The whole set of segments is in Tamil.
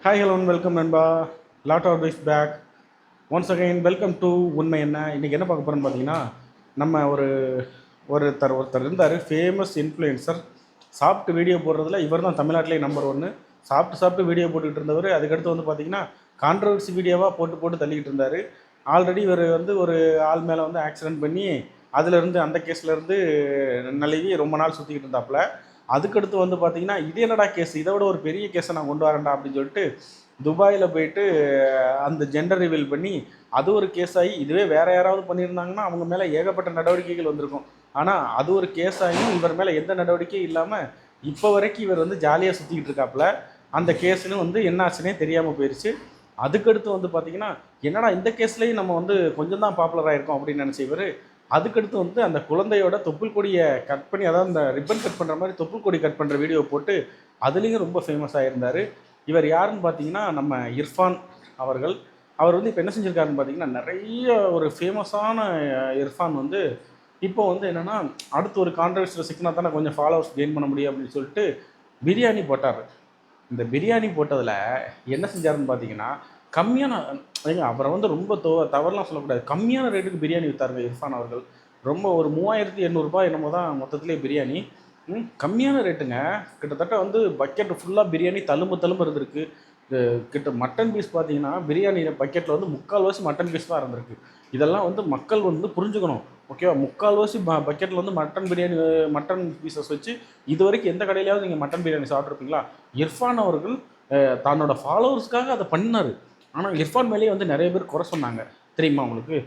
ஹாய் ஹலோ வெல்கம் நண்பா. Lot of wise back once again. Welcome to உண்மை என்ன. இன்றைக்கி என்ன பார்க்க போகிறோன்னு பார்த்தீங்கன்னா, நம்ம ஒருத்தர் இருந்தார், ஃபேமஸ் இன்ஃப்ளூயன்சர். சாப்பிட்டு வீடியோ போடுறதுல இவர் தான் தமிழ்நாட்டிலே நம்பர் ஒன்று. சாப்பிட்டு வீடியோ போட்டுக்கிட்டு இருந்தவர். அதுக்கடுத்து வந்து பார்த்திங்கன்னா கான்ட்ரவர்சி வீடியோவாக போட்டு தள்ளிக்கிட்டு இருந்தார். ஆல்ரெடி இவர் வந்து ஒரு ஆள் மேலே வந்து ஆக்சிடென்ட் பண்ணி அதிலேருந்து அந்த கேஸ்லேருந்து நழுவி ரொம்ப நாள் சுற்றிக்கிட்டு இருந்தாப்புல. அதுக்கடுத்து வந்து பார்த்தீங்கன்னா, இது என்னடா கேஸ், இதை விட ஒரு பெரிய கேஸை நான் கொண்டு வரேன்டா அப்படின்னு சொல்லிட்டு துபாயில் போயிட்டு அந்த ஜெண்டர் ரிவீல் பண்ணி அது ஒரு கேஸ் ஆகி, இதுவே வேறு யாராவது பண்ணியிருந்தாங்கன்னா அவங்க மேலே ஏகப்பட்ட நடவடிக்கைகள் வந்திருக்கும். ஆனால் அது ஒரு கேஸ் ஆகியும் இவர் மேலே எந்த நடவடிக்கையும் இல்லாமல் இப்போ வரைக்கும் இவர் வந்து ஜாலியாக சுற்றிக்கிட்டு இருக்காப்புல. அந்த கேஸுன்னு வந்து என்னாச்சுன்னே தெரியாமல் போயிடுச்சு. அதுக்கடுத்து வந்து பார்த்திங்கன்னா, என்னடா இந்த கேஸ்லேயும் நம்ம வந்து கொஞ்சம் தான் பாப்புலராக இருக்கோம் அப்படின்னு நினச்ச இவர், அதுக்கடுத்து வந்து அந்த குழந்தையோட தொப்புள் கொடியை கட் பண்ணி, அதாவது அந்த ரிப்பன் கட் பண்ணுற மாதிரி தொப்புள் கொடி கட் பண்ணுற வீடியோ போட்டு அதுலேயும் ரொம்ப ஃபேமஸ் ஆகியிருந்தார். இவர் யாருன்னு பார்த்தீங்கன்னா நம்ம இர்ஃபான் அவர்கள். அவர் வந்து இப்போ என்ன செஞ்சுருக்காருன்னு பார்த்தீங்கன்னா, நிறைய ஒரு ஃபேமஸான இர்ஃபான் வந்து இப்போ வந்து என்னென்னா, அடுத்து ஒரு கான்ட்ரவர்சியில் சிக்கினா தானே கொஞ்சம் ஃபாலோவர்ஸ் கெயின் பண்ண முடியும் அப்படின்னு சொல்லிட்டு பிரியாணி போட்டார். இந்த பிரியாணி போட்டதில் என்ன செஞ்சாருன்னு பார்த்தீங்கன்னா, கம்மியான அவரை வந்து ரொம்ப தவறுலாம் சொல்லக்கூடாது, கம்மியான ரேட்டுக்கு பிரியாணி விற்றாருங்க இர்ஃபான் அவர்கள். ரொம்ப ஒரு 3800 என்னமோ தான் மொத்தத்திலே பிரியாணி. கம்மியான ரேட்டுங்க. கிட்டத்தட்ட வந்து பக்கெட் ஃபுல்லாக பிரியாணி தழும்பு இருந்திருக்கு. மட்டன் பீஸ் பார்த்தீங்கன்னா, பிரியாணி பக்கெட்டில் வந்து 3/4 மட்டன் பீஸ் தான் இருந்திருக்கு. இதெல்லாம் வந்து மக்கள் வந்து புரிஞ்சுக்கணும். ஓகேவா? 3/4 பக்கெட்டில் வந்து மட்டன் பீசஸ் வச்சு இது வரைக்கும் எந்த கடையிலையாவது நீங்கள் மட்டன் பிரியாணி சாப்பிட்ருப்பீங்களா? இர்ஃபான் அவர்கள் தன்னோட ஃபாலோவர்ஸ்க்காக அதை பண்ணார். ஆனால் இர்ஃபான் மேலேயே வந்து நிறைய பேர் குறை சொன்னாங்க, தெரியுமா உங்களுக்கு?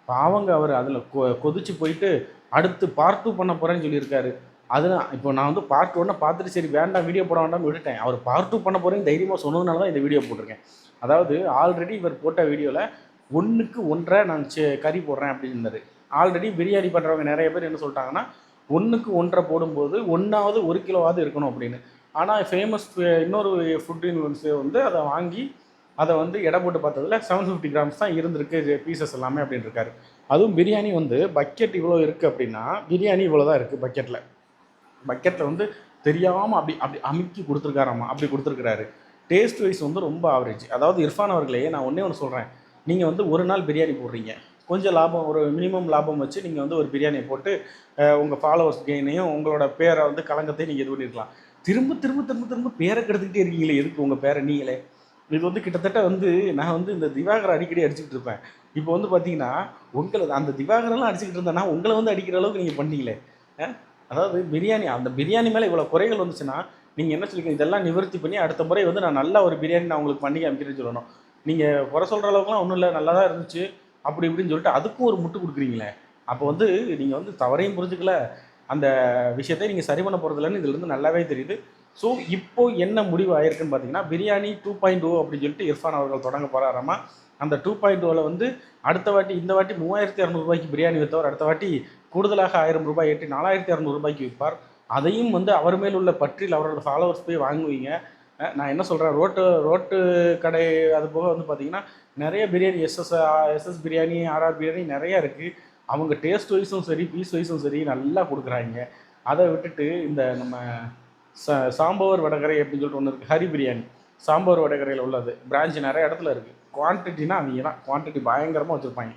பாவங்க, அவர் அதில் கொதிச்சு போயிட்டு அடுத்து பார்ட் 2 பண்ண போகிறேன்னு சொல்லியிருக்காரு. அதுதான் இப்போ நான் வந்து பார்ட் 1 பார்த்துட்டு சரி வேண்டாம் வீடியோ போட வேண்டாம்னு விட்டுட்டேன். அவர் பார்ட் 2 பண்ண போகிறேன்னு தைரியமாக சொன்னதுனால தான் இந்த வீடியோ போட்டிருக்கேன். அதாவது ஆல்ரெடி இவர் போட்ட வீடியோவில் 1க்கு 1.5 நான் கறி போடுறேன் அப்படின்னு இருந்தார். ஆல்ரெடி பிரியாணி பண்ணுறவங்க நிறைய பேர் என்ன சொல்லிட்டாங்கன்னா, 1க்கு 1.5 போடும்போது 1 கிலோவாவது இருக்கணும் அப்படின்னு. ஆனால் ஃபேமஸ் இன்னொரு ஃபுட் இன்ஃப்ளூயன்சர் வந்து அதை வாங்கி அதை வந்து எடை போட்டு பார்த்ததில் 750 கிராம்ஸ் தான் இருந்திருக்கு பீசஸ் எல்லாமே அப்படின்னு இருக்காரு. அதுவும் பிரியாணி வந்து பக்கெட் இவ்வளோ இருக்குது அப்படின்னா, பிரியாணி இவ்வளோ தான் இருக்குது பக்கெட்டில் வந்து தெரியாமல் அப்படி அப்படி அமுக்கி கொடுத்துருக்காராம்மா, அப்படி கொடுத்துருக்குறாரு. டேஸ்ட் வைஸ் வந்து ரொம்ப ஆவரேஜ். அதாவது இர்ஃபான் அவர்களே, நான் ஒன்று சொல்கிறேன், நீங்கள் வந்து ஒரு நாள் பிரியாணி போடுறீங்க, கொஞ்சம் லாபம், ஒரு மினிமம் லாபம் வச்சு நீங்கள் வந்து ஒரு பிரியாணியை போட்டு உங்கள் ஃபாலோவர்ஸ் கெயினையும் உங்களோட பேரை வந்து களங்கத்தையும் நீங்கள் இது பண்ணியிருக்கலாம். திரும்ப பேரை கெடுத்துக்கிட்டே இருக்கீங்களே, எதுக்கு உங்கள் பேரை நீங்களே? இது வந்து கிட்டத்தட்ட வந்து நான் வந்து இந்த திவாகரை அடிக்கடி அடிச்சுக்கிட்டு இருப்பேன். இப்போ வந்து பார்த்தீங்கன்னா, அந்த திவாகரெல்லாம் அடிச்சுக்கிட்டு இருந்தேன்னா உங்களை வந்து அடிக்கிற அளவுக்கு நீங்கள் பண்ணீங்களே. அதாவது அந்த பிரியாணி மேலே இவ்வளோ குறைகள் வந்துச்சுன்னா நீங்கள் என்ன சொல்லிக்க, இதெல்லாம் நிவர்த்தி பண்ணி அடுத்த முறை வந்து நான் நல்லா ஒரு பிரியாணி நான் உங்களுக்கு பண்ணி காமிக்கிறேன்னு சொல்லணும். நீங்கள் குறை சொல்கிற அளவுக்குலாம் ஒன்றும் இல்லை, நல்லா தான் இருந்துச்சு அப்படி இப்படின்னு சொல்லிட்டு அதுக்கும் ஒரு முட்டு கொடுக்குறீங்களே. அப்போ வந்து நீங்கள் வந்து தவறையும் புரிஞ்சுக்கல, அந்த விஷயத்தை நீங்கள் சரி பண்ண போகிறதில்லன்னு இதுலேருந்து நல்லாவே தெரியுது. ஸோ இப்போ என்ன முடிவு ஆயிருக்குன்னு பார்த்தீங்கன்னா, பிரியாணி 2.0 அப்படின்னு சொல்லிட்டு இர்ஃபான் அவர்கள் தொடங்க போகிறாராமா. அந்த 2.0ல வந்து இந்த வாட்டி 3200 பிரியாணி விற்றவர் அடுத்த வாட்டி கூடுதலாக 1000 ரூபாய் ஏற்றி 4200 விற்பார். அதையும் வந்து அவர் மேல் உள்ள பற்றில் அவரோட ஃபாலோவர்ஸ் போய் வாங்குவீங்க. நான் என்ன சொல்கிறேன், ரோட்டு கடை அது போக வந்து பார்த்திங்கன்னா நிறைய பிரியாணி எஸ்எஸ் பிரியாணி, ஆர்ஆர் பிரியாணி நிறையா இருக்குது. அவங்க டேஸ்ட் வைஸும் சரி, பீஸ் வைஸும் சரி நல்லா கொடுக்குறாங்க. அதை விட்டுட்டு இந்த நம்ம சாம்பவர் வடகரை அப்படின்னு சொல்லிட்டு ஒன்று இருக்குது, ஹரி பிரியாணி. சாம்பவர் வடகரையில் உள்ளது பிரான்ச் நிறைய இடத்துல இருக்குது. குவான்டிட்டினா அவங்க தான் குவான்டிட்டி பயங்கரமாக வச்சுருப்பாங்க.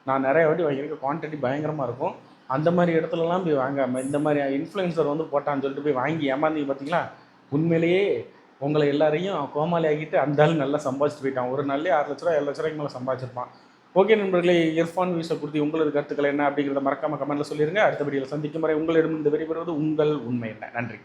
நான் நிறைய வாட்டி வாங்கியிருக்கேன், குவான்டிட்டி பயங்கரமாக இருக்கும். அந்த மாதிரி இடத்துலலாம் போய் வாங்காமல் இந்த மாதிரி இன்ஃப்ளூயன்சர் வந்து போட்டான்னு சொல்லிட்டு போய் வாங்கி ஏமாந்தீங்க பார்த்தீங்களா? உண்மையிலேயே உங்களை எல்லாரையும் கோமாளி ஆகிட்டு அந்த ஆள் நல்லா சம்பாதிச்சுட்டு போயிட்டான். ஒரு நாள்லேயே 6 லட்ச ரூபா 7 லட்ச ரூபாய்க்கு மேலே சம்பாதிச்சிருப்பான். ஓகே நண்பர்களே, இர்ஃபான் வீஸை குறித்து உங்களது கருத்துக்கள் என்ன அப்படிங்கிறத மறக்காமல் கமெண்ட்டில் சொல்லிடுங்க. அடுத்த வீடியோவில் சந்திக்கும் வரை உங்களிடம் இந்த விடைபெறுவது உங்கள் உண்மை என்ன. நன்றி.